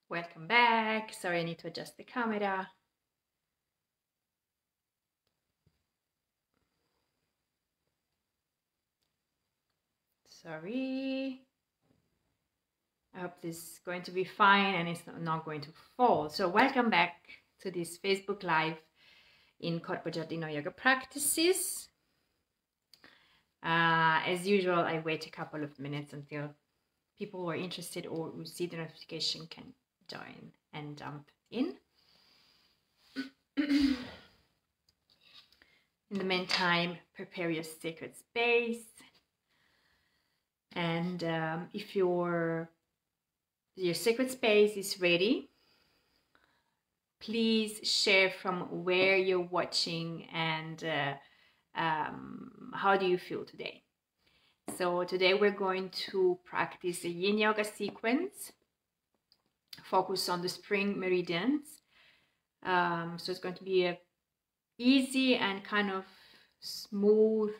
Welcome back. Sorry, I need to adjust the camera. Sorry. I hope this is going to be fine and it's not going to fall. So welcome back to this Facebook Live in Corpo Giardino Yoga Practices. As usual, I wait a couple of minutes until people who are interested or who see the notification can join and jump in. In the meantime, prepare your sacred space. And if your sacred space is ready, please share from where you're watching and how do you feel today. So today we're going to practice a Yin Yoga sequence, focus on the Spring Meridians. So it's going to be a easy and kind of smooth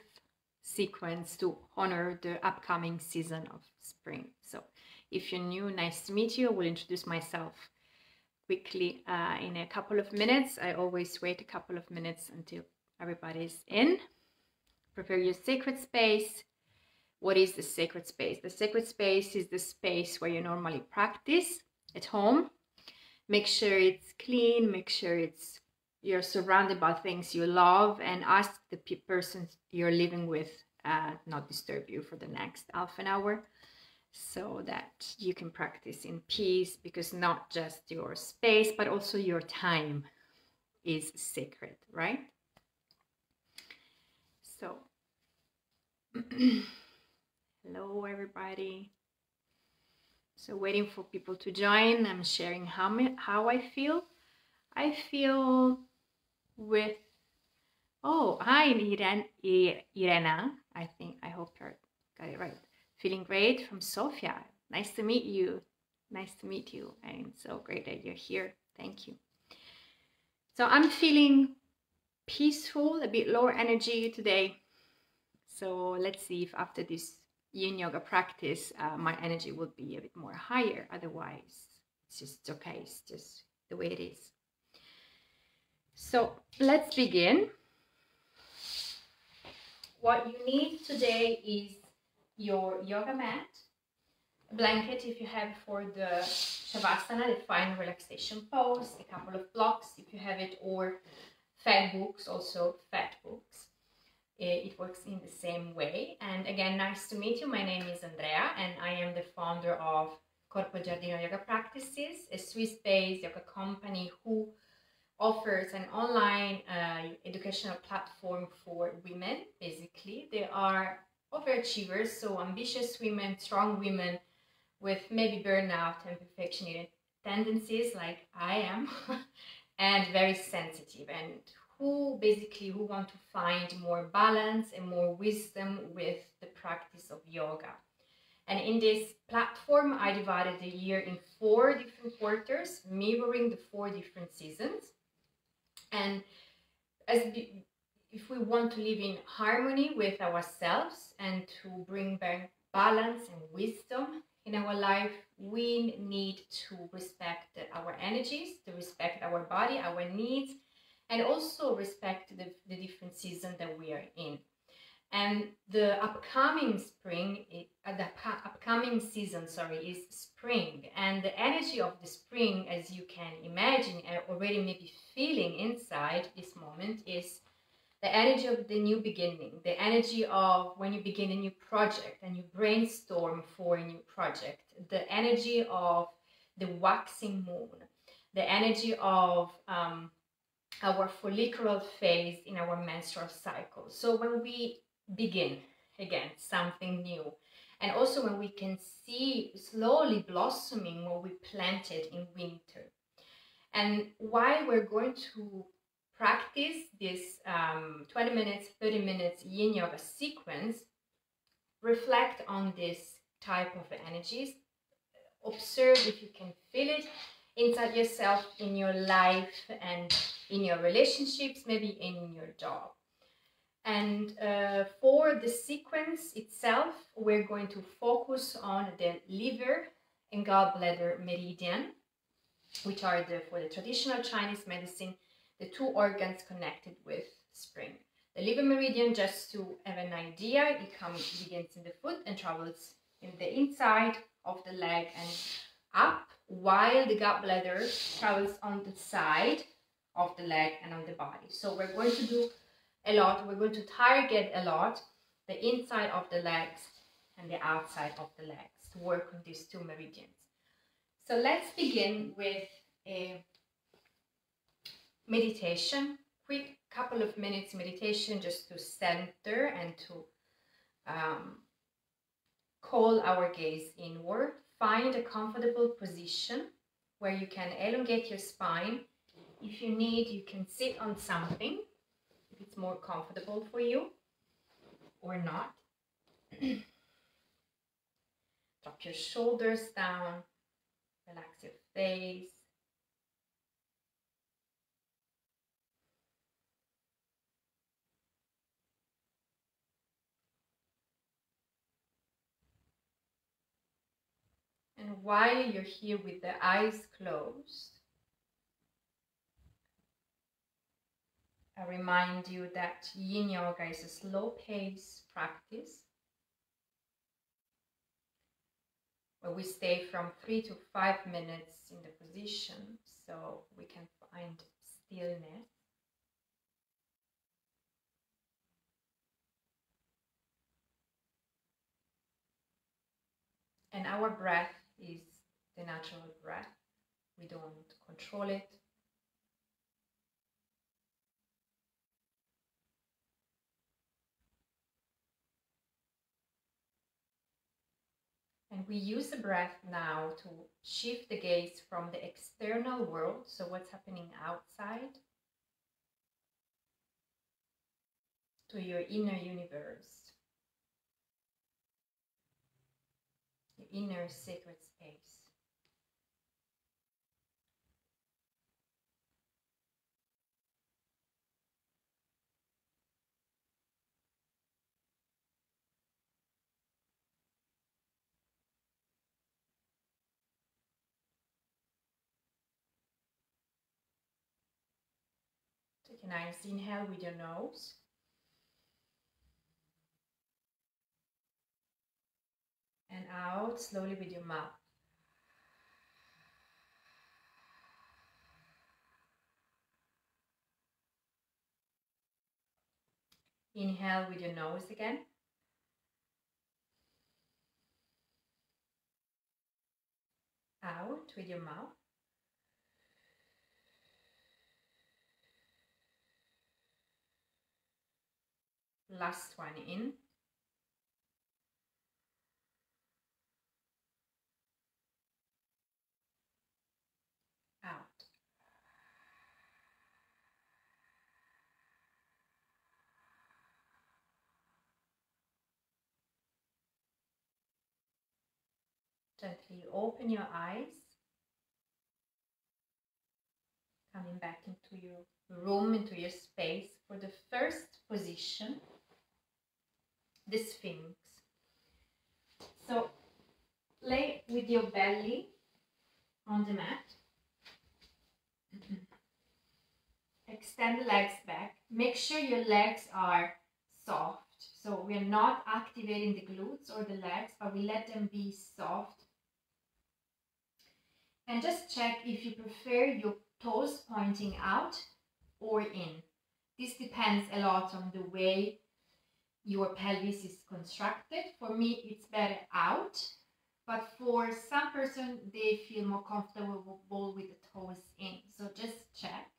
sequence to honor the upcoming season of spring. So if you're new, nice to meet you. I will introduce myself quickly in a couple of minutes. I always wait a couple of minutes until everybody's in. Prepare your sacred space. What is the sacred space? The sacred space is the space where you normally practice at home. Make sure it's clean, make sure you're surrounded by things you love, and ask the person you're living with not disturb you for the next half an hour so that you can practice in peace, because not just your space but also your time is sacred, right? So hello everybody. So waiting for people to join. I'm sharing how I feel. I feel with, oh, hi Irena. I hope you got it right. Feeling great from Sofia. Nice to meet you. Nice to meet you. I'm so great that you're here. Thank you. So I'm feeling peaceful, a bit lower energy today. So let's see if after this Yin Yoga practice, my energy will be a bit more higher. Otherwise, it's just okay. It's just the way it is. So let's begin. What you need today is your yoga mat, a blanket if you have for the Shavasana, the final relaxation pose, a couple of blocks if you have it, or fat books, also fat books. It works in the same way. And again, nice to meet you. My name is Andrea and I am the founder of Corpo Giardino Yoga Practices, a Swiss-based yoga company who offers an online educational platform for women. Basically, they are overachievers, so ambitious women, strong women with maybe burnout and perfectionist tendencies like I am, and very sensitive, and who want to find more balance and more wisdom with the practice of yoga. And in this platform, I divided the year in 4 different quarters, mirroring the 4 different seasons. And if we want to live in harmony with ourselves and to bring back balance and wisdom in our life, we need to respect our energies, to respect our body, our needs, and also respect the different seasons that we are in. And the upcoming season, is spring. And the energy of the spring, as you can imagine, and already maybe feeling inside this moment, is the energy of the new beginning, the energy of when you begin a new project and you brainstorm for a new project, the energy of the waxing moon, the energy of our follicular phase in our menstrual cycle. So when we begin again something new, and also when we can see slowly blossoming what we planted in winter. And why we're going to practice this 20 minutes, 30 minutes Yin Yoga sequence, reflect on this type of energies, observe if you can feel it inside yourself, in your life and in your relationships, maybe in your job. And for the sequence itself, we're going to focus on the liver and gallbladder meridian. which are for the traditional Chinese medicine, the two organs connected with spring. The liver meridian, just to have an idea, it begins in the foot and travels in the inside of the leg and up, while the gallbladder travels on the side of the leg and on the body. So we're going to do a lot, we're going to target a lot the inside of the legs and the outside of the legs to work on these two meridians. So let's begin with a meditation, quick couple of minutes meditation just to center and to call our gaze inward. Find a comfortable position where you can elongate your spine. If you need, you can sit on something if it's more comfortable for you, or not. Drop your shoulders down, relax your face. And while you're here with the eyes closed, I remind you that Yin Yoga is a slow-paced practice where we stay from 3 to 5 minutes in the position so we can find stillness. And our breath is the natural breath. We don't control it. And we use the breath now to shift the gaze from the external world, so what's happening outside, to your inner universe, your inner sacred space. Take a nice inhale with your nose. And out slowly with your mouth. Inhale with your nose again. Out with your mouth. Last one in. Out. Gently open your eyes. Coming back into your room, into your space for the first position, the Sphinx. So lay with your belly on the mat. Extend the legs back. Make sure your legs are soft. So we are not activating the glutes or the legs, but we let them be soft. And just check if you prefer your toes pointing out or in. This depends a lot on the way your pelvis is constructed. For me, it's better out, but for some person, they feel more comfortable with the toes in. So just check.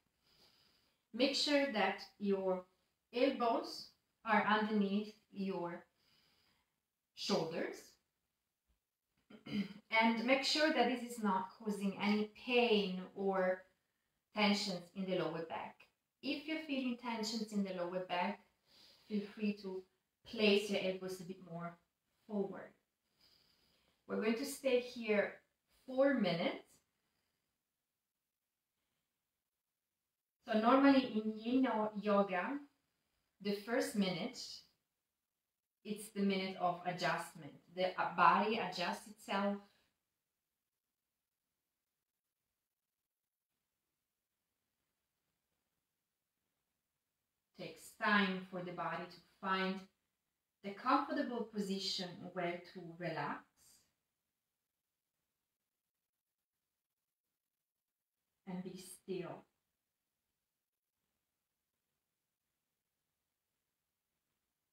Make sure that your elbows are underneath your shoulders. And make sure that this is not causing any pain or tensions in the lower back. If you're feeling tensions in the lower back, feel free to place your elbows a bit more forward. We're going to stay here 4 minutes. So normally in Yin Yoga, the first minute, it's the minute of adjustment. The body adjusts itself. takes time for the body to find the comfortable position where to relax. And be still.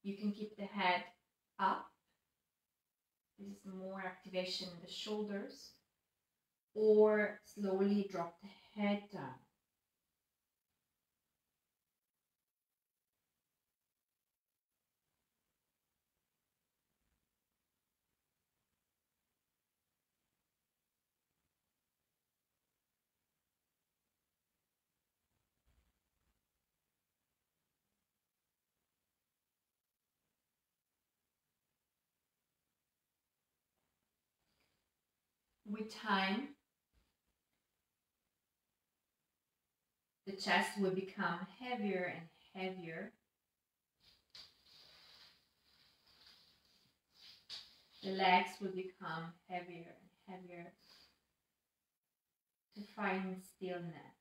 You can keep the head up. This is more activation in the shoulders. Or slowly drop the head down. With time, the chest will become heavier and heavier. The legs will become heavier and heavier to find stillness.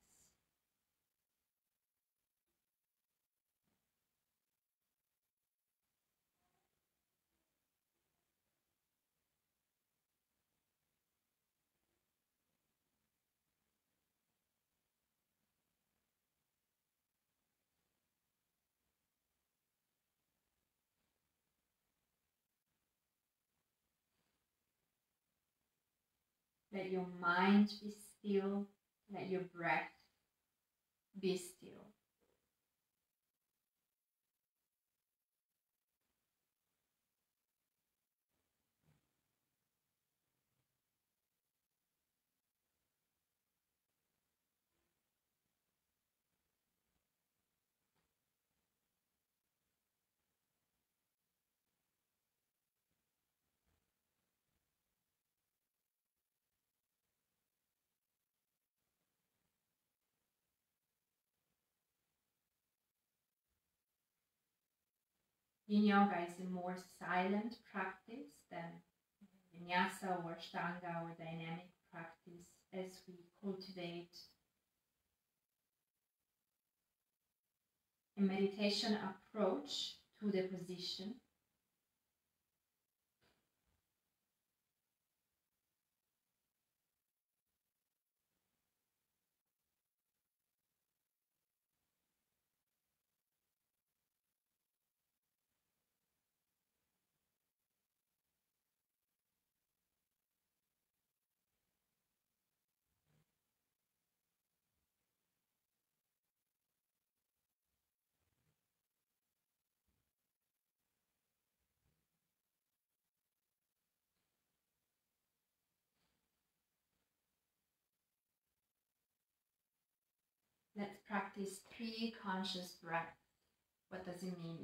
Let your mind be still. Let your breath be still. Yin Yoga is a more silent practice than Vinyasa or Ashtanga or dynamic practice, as we cultivate a meditation approach to the position. Let's practice 3 conscious breaths. What does it mean?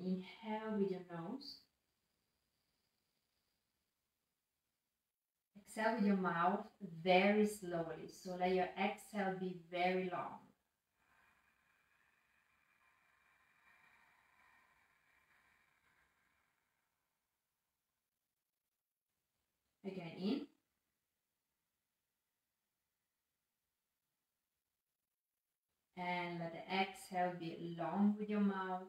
Inhale with your nose. Exhale with your mouth very slowly. So let your exhale be very long. Again, in. And let the exhale be long with your mouth.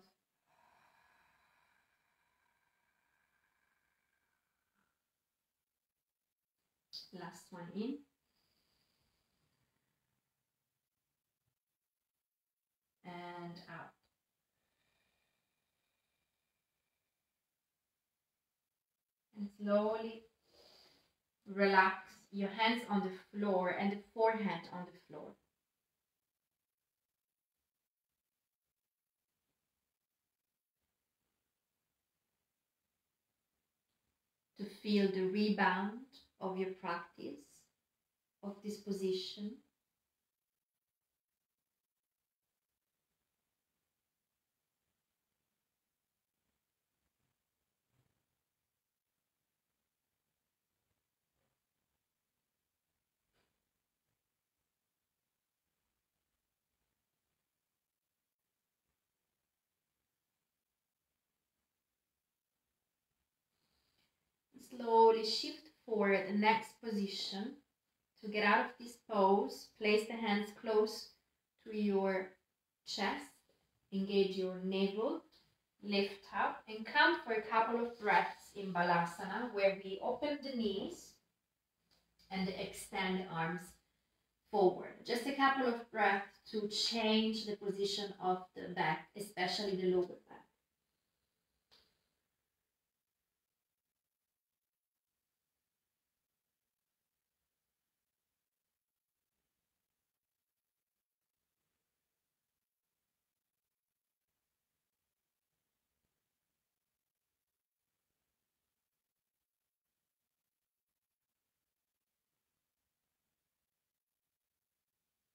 Last one in. And out. And slowly relax your hands on the floor and the forehand on the floor. To feel the rebound of your practice, of this position. Slowly shift forward the next position. To get out of this pose, place the hands close to your chest Engage your navel, lift up, and come for a couple of breaths in Balasana, where we open the knees and extend the arms forward. Just a couple of breaths to change the position of the back, especially the lower back.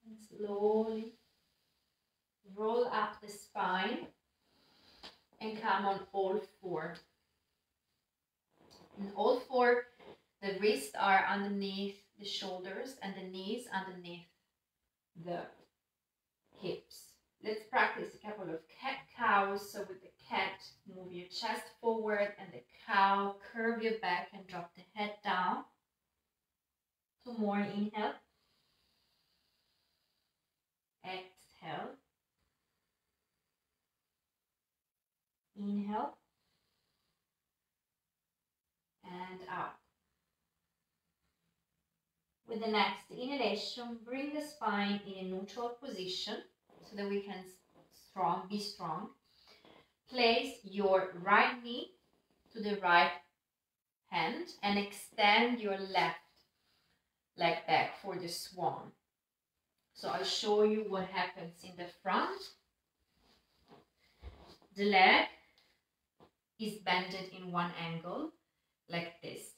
And slowly roll up the spine and come on all four. And all four, the wrists are underneath the shoulders and the knees underneath the hips. Let's practice a couple of cat-cows. So with the cat, move your chest forward, and the cow, curve your back and drop the head down. Two more, inhale. Exhale. Inhale. And out. With the next inhalation, bring the spine in a neutral position so that we can be strong. Place your right knee to the right hand and extend your left leg back for the swan. So I'll show you what happens in the front. The leg is bended in one angle like this.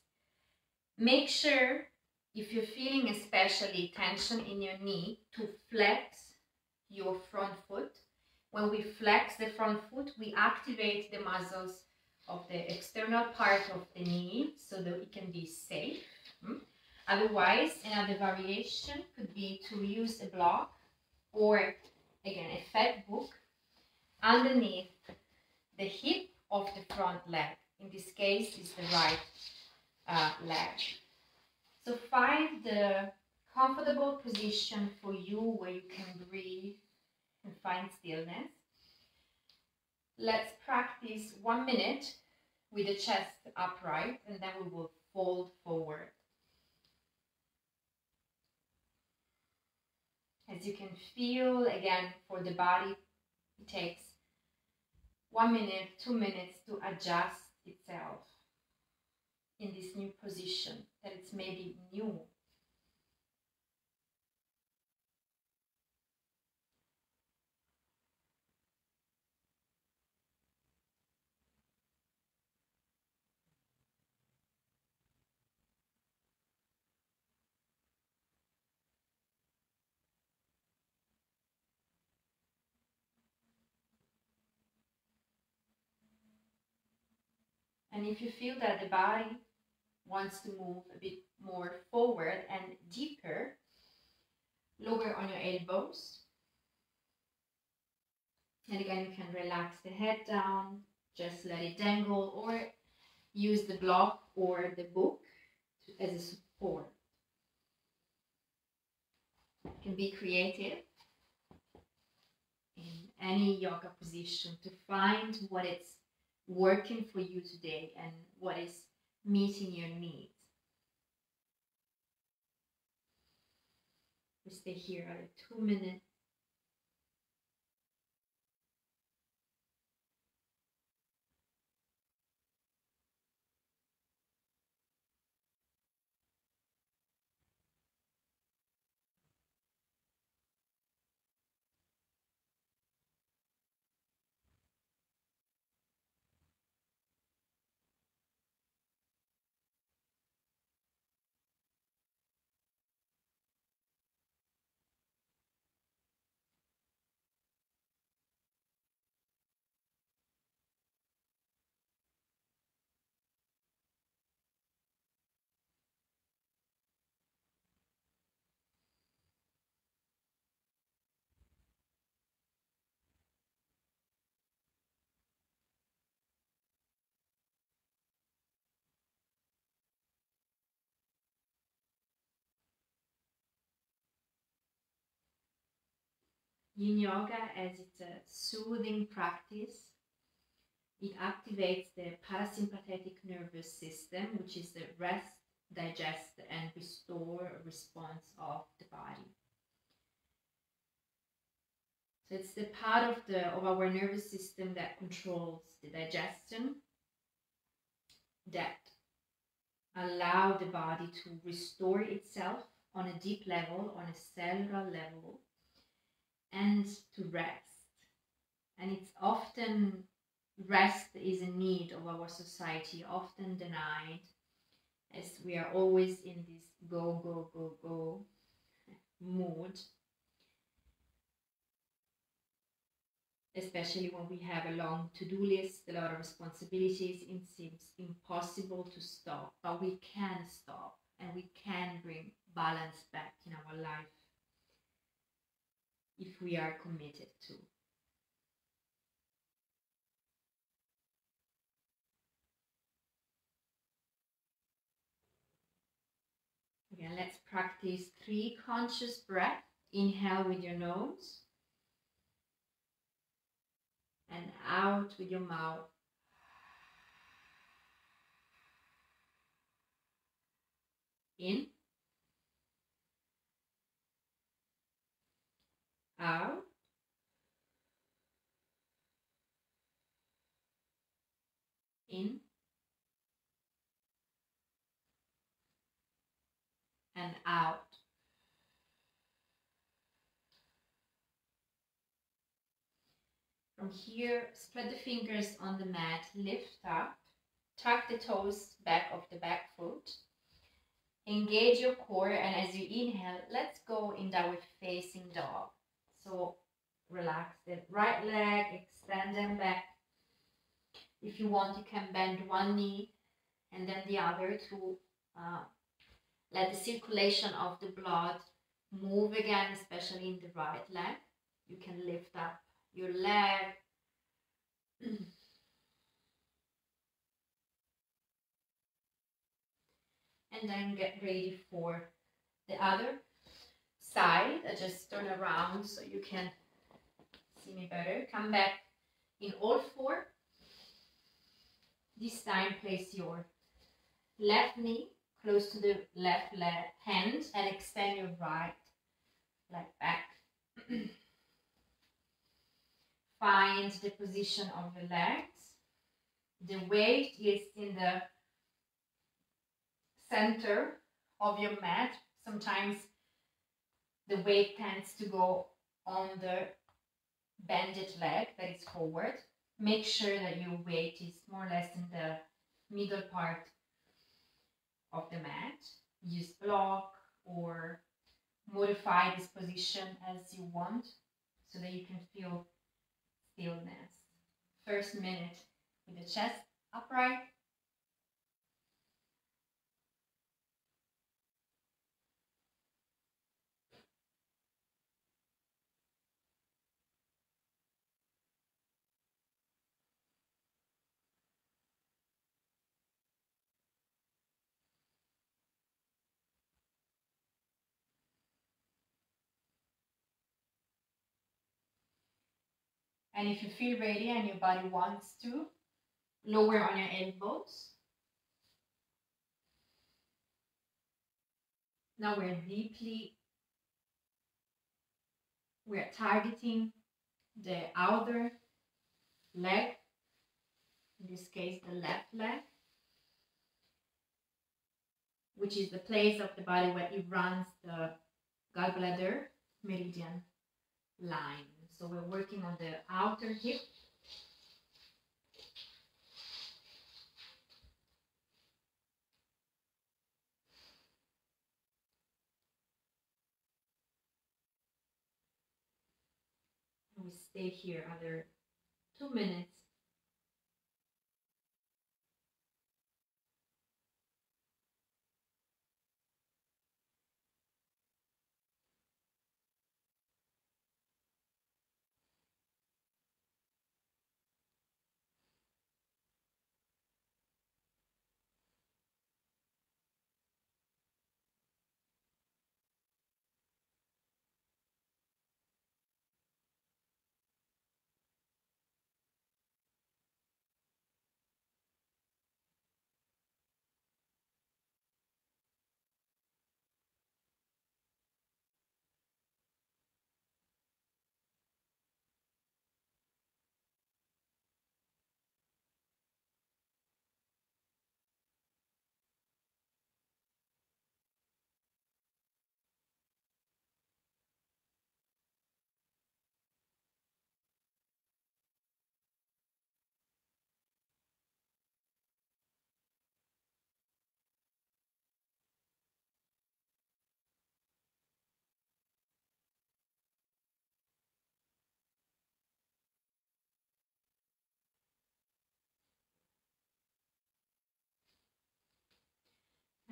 Make sure, if you're feeling especially tension in your knee, to flex your front foot. When we flex the front foot, we activate the muscles of the external part of the knee so that it can be safe. Otherwise, another variation could be to use a block or, again, a fat book underneath the hip of the front leg. In this case, is the right leg. So find the comfortable position for you where you can breathe and find stillness. Let's practice 1 minute with the chest upright, and then we will fold forward. As you can feel, again, for the body, it takes 1 minute, 2 minutes to adjust itself in this new position that it's maybe new. And if you feel that the body wants to move a bit more forward and deeper, lower on your elbows. And again, you can relax the head down, just let it dangle, or use the block or the book as a support. You can be creative in any yoga position to find what is working for you today and what is meeting your needs. We stay here at 2 minutes. Yin Yoga, as it's a soothing practice, it activates the parasympathetic nervous system, which is the rest, digest, and restore response of the body. So it's the part of our nervous system that controls the digestion, that allow the body to restore itself on a deep level, on a cellular level, and to rest. And it's often, rest is a need of our society, often denied, as we are always in this go, go, go, go mood. Especially when we have a long to-do list, a lot of responsibilities, it seems impossible to stop, but we can stop and we can bring balance back in our life if we are committed to. Again, let's practice 3 conscious breaths. Inhale with your nose and out with your mouth. In, out, in, and out. From here, spread the fingers on the mat, lift up, tuck the toes back of the back foot, engage your core, and as you inhale, let's go in downward facing dog. So relax the right leg, extend them back. If you want, you can bend one knee and then the other to let the circulation of the blood move again, especially in the right leg. You can lift up your leg. And then get ready for the other side. I just turn around so you can see me better. Come back in all 4. This time place your left knee close to the left hand and extend your right leg back. Find the position of the legs. The weight is in the center of your mat. Sometimes the weight tends to go on the bended leg that is forward. Make sure that your weight is more or less in the middle part of the mat. Use block or modify this position as you want so that you can feel stillness. First minute with the chest upright. And if you feel ready and your body wants to, lower on your elbows. Now we're targeting the outer leg, in this case the left leg, which is the place of the body where it runs the gallbladder meridian line. So we're working on the outer hip. And we stay here another 2 minutes.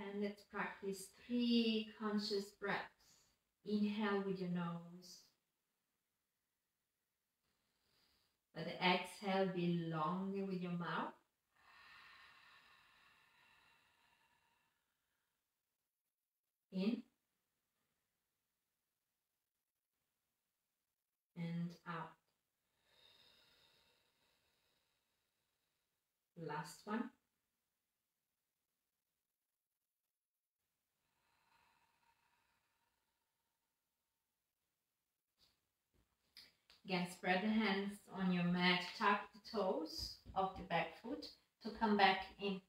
And let's practice 3 conscious breaths. Inhale with your nose. Let the exhale be longer with your mouth. In and out. Last one. Again, spread the hands on your mat, tuck the toes of the back foot to come back in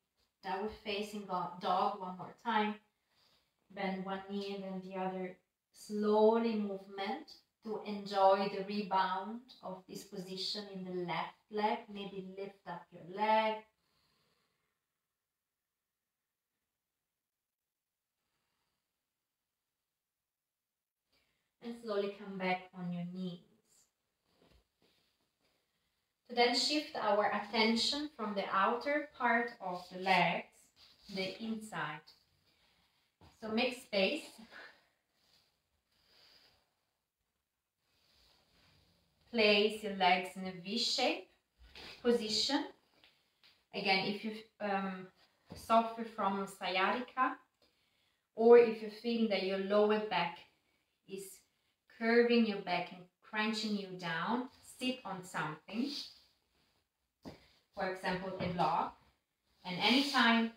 downward facing dog one more time. Bend one knee and then the other. Slowly movement to enjoy the rebound of this position in the left leg. Maybe lift up your leg. And slowly come back on your knees. To then shift our attention from the outer part of the legs to the inside. So make space. Place your legs in a V-shape position. Again, if you suffer from sciatica, or if you're feeling that your lower back is curving your back and crunching you down, sit on something. For example, a block. And anytime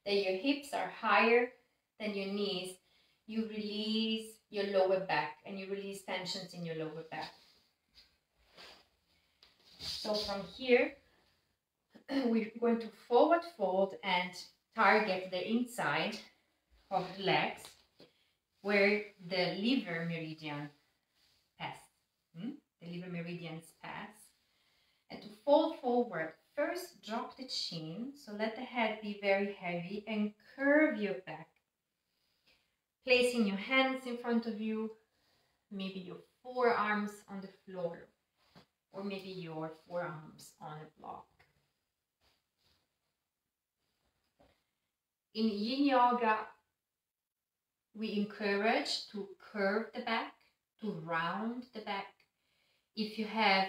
that your hips are higher than your knees, you release your lower back and you release tensions in your lower back. So from here, we're going to forward fold and target the inside of the legs where the liver meridian passes. The liver meridians pass. And to fold forward, first drop the chin, so let the head be very heavy and curve your back. Placing your hands in front of you, maybe your forearms on the floor, or maybe your forearms on a block. In Yin Yoga, we encourage to curve the back, to round the back. If you have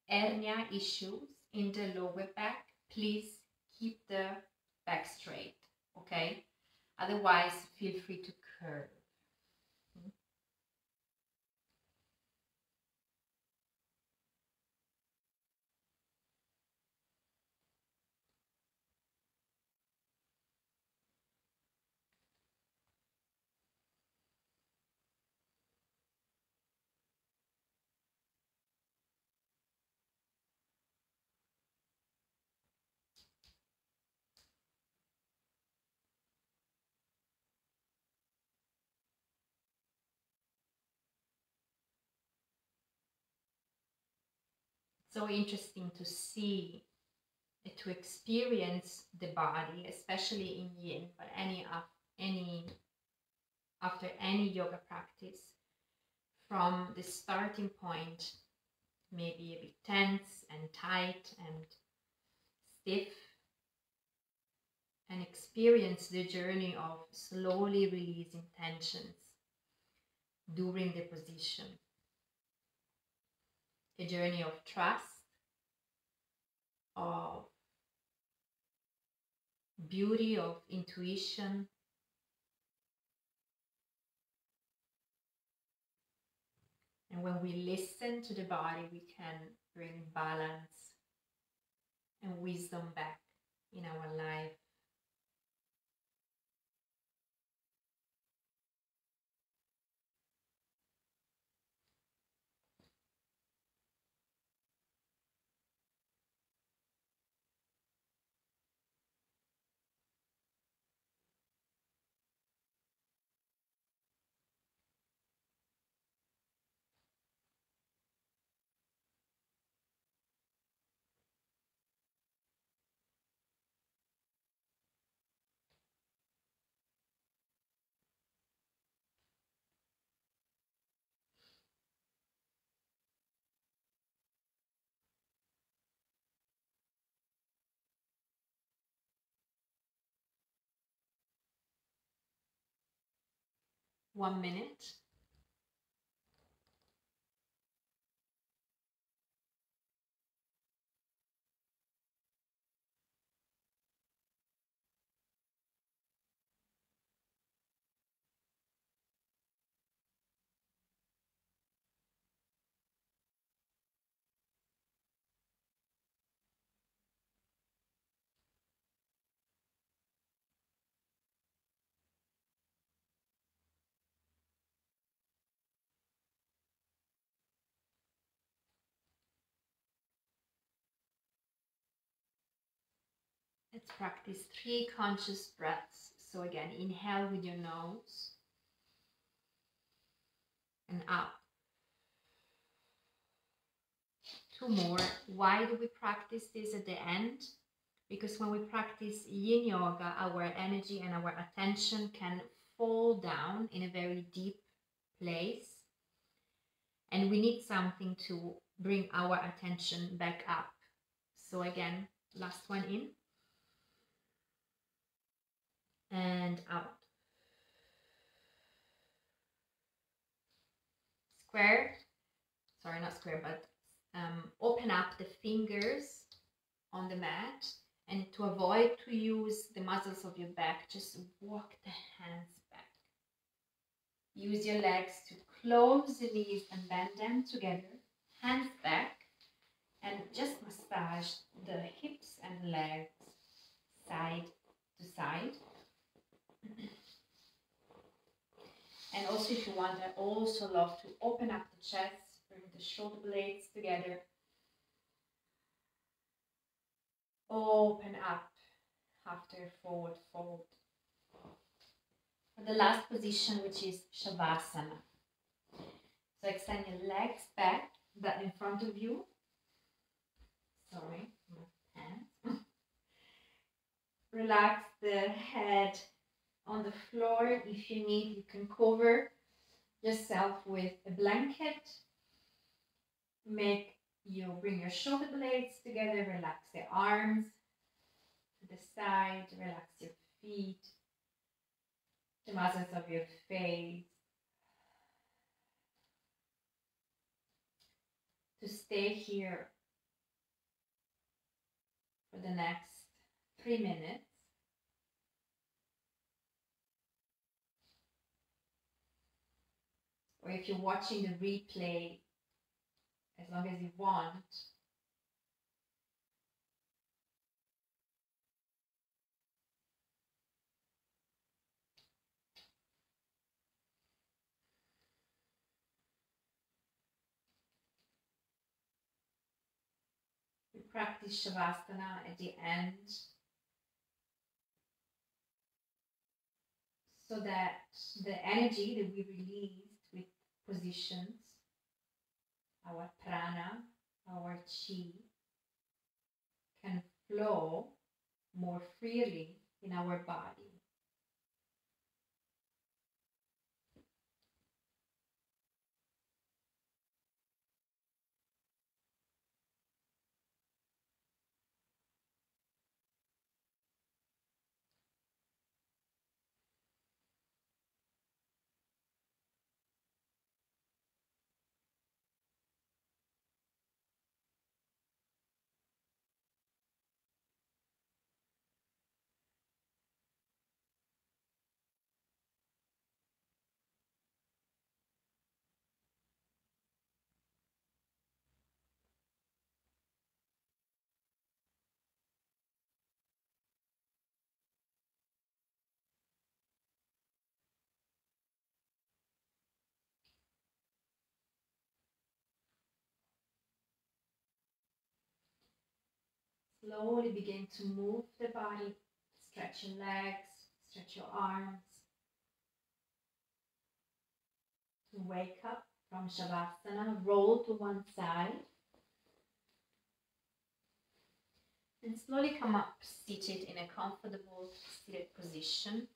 hernia issues in the lower back, please keep the back straight, okay? Otherwise, feel free to curve. So interesting to see, to experience the body, especially in Yin, but after any yoga practice, from the starting point, maybe a bit tense and tight and stiff, and experience the journey of slowly releasing tensions during the position. A journey of trust, of beauty, of intuition, and when we listen to the body, we can bring balance and wisdom back in our life. 1 minute. Let's practice 3 conscious breaths. So again, inhale with your nose and up. 2 more. Why do we practice this at the end? Because when we practice Yin Yoga, our energy and our attention can fall down in a very deep place. And we need something to bring our attention back up. So again, last one in. And out. Square. Sorry, not square, but open up the fingers on the mat, and to avoid to use the muscles of your back, just walk the hands back. Use your legs to close the knees and bend them together, hands back, and just massage the hips and legs side to side. And also, if you want, I also love to open up the chest, bring the shoulder blades together. Open up after forward fold. For the last position, which is Shavasana. So extend your legs back, but in front of you. Sorry, my hands. Relax the head on the floor. If you need, you can cover yourself with a blanket. Bring your shoulder blades together, relax the arms to the side, relax your feet, the muscles of your face. To stay here for the next 3 minutes. Or if you're watching the replay, as long as you want. We practice Shavasana at the end so that the energy that we released with positions, our prana, our chi, can flow more freely in our body. Slowly begin to move the body, stretch your legs, stretch your arms. To wake up from Shavasana, roll to one side. And slowly come up seated in a comfortable seated position.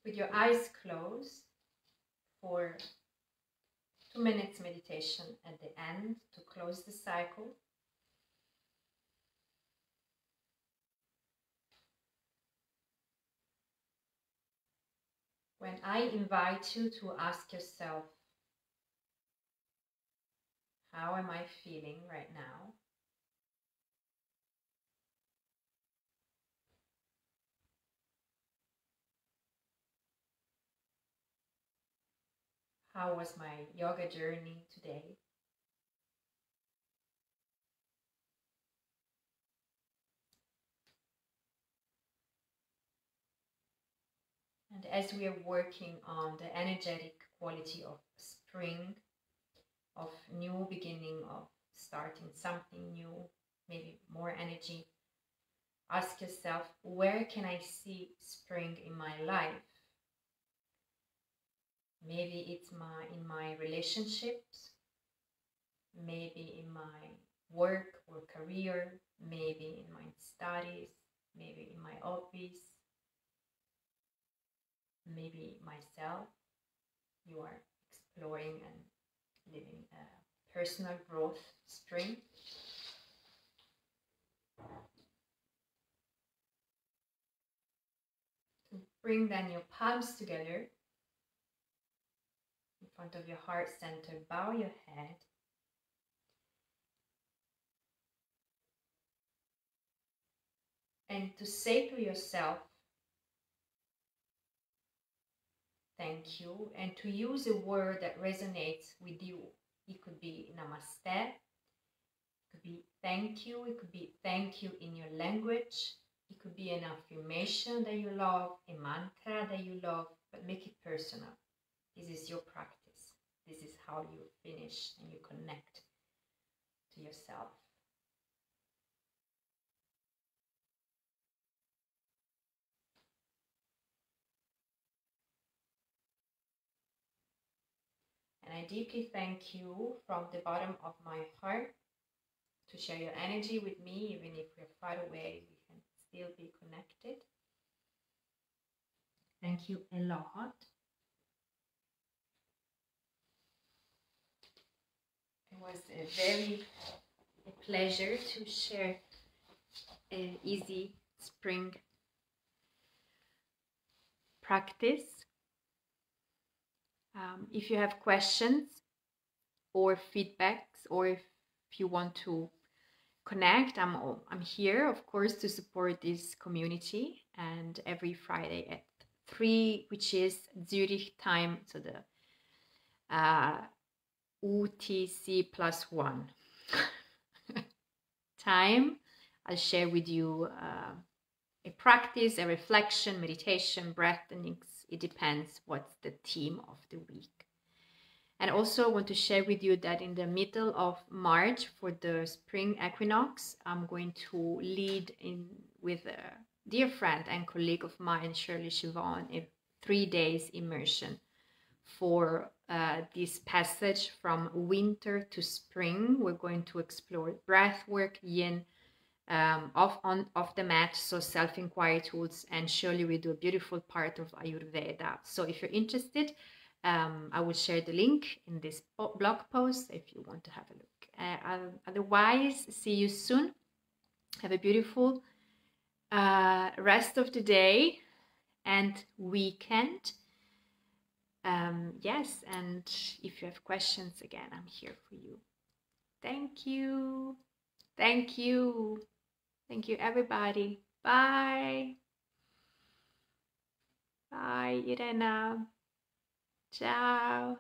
With your eyes closed for 2 minutes meditation at the end to close the cycle. when I invite you to ask yourself, how am I feeling right now? How was my yoga journey today? And as we are working on the energetic quality of spring, of new beginning, of starting something new, maybe more energy, ask yourself, where can I see spring in my life? Maybe it's in my relationships, maybe in my work or career, maybe in my studies, maybe in my office, maybe myself. You are exploring and living a personal growth spring. So bring then your palms together in front of your heart center. Bow your head. And to say to yourself, thank you, and to use a word that resonates with you. It could be namaste, it could be thank you, it could be thank you in your language, it could be an affirmation that you love, a mantra that you love, but make it personal. This is your practice. This is how you finish and you connect to yourself. And I deeply thank you from the bottom of my heart to share your energy with me. Even if we're far away, we can still be connected. Thank you a lot. It was a pleasure to share an easy spring practice. If you have questions or feedbacks, or if you want to connect, I'm here, of course, to support this community. And every Friday at 3, which is Zurich time, so the UTC +1 time, I'll share with you a practice, a reflection, meditation, breath techniques. It depends what's the theme of the week. And also want to share with you that in the middle of March, for the spring equinox, I'm going to lead with a dear friend and colleague of mine, Shirley Siobhan, a 3 days immersion for this passage from winter to spring. We're going to explore breath work, yin, off the mat, so self-inquiry tools, and surely we do a beautiful part of Ayurveda. So if you're interested, I will share the link in this blog post if you want to have a look. Otherwise, see you soon. Have a beautiful rest of the day and weekend. Yes, and if you have questions, again, I'm here for you. Thank you. Thank you. Thank you, everybody. Bye. Bye, Irena. Ciao.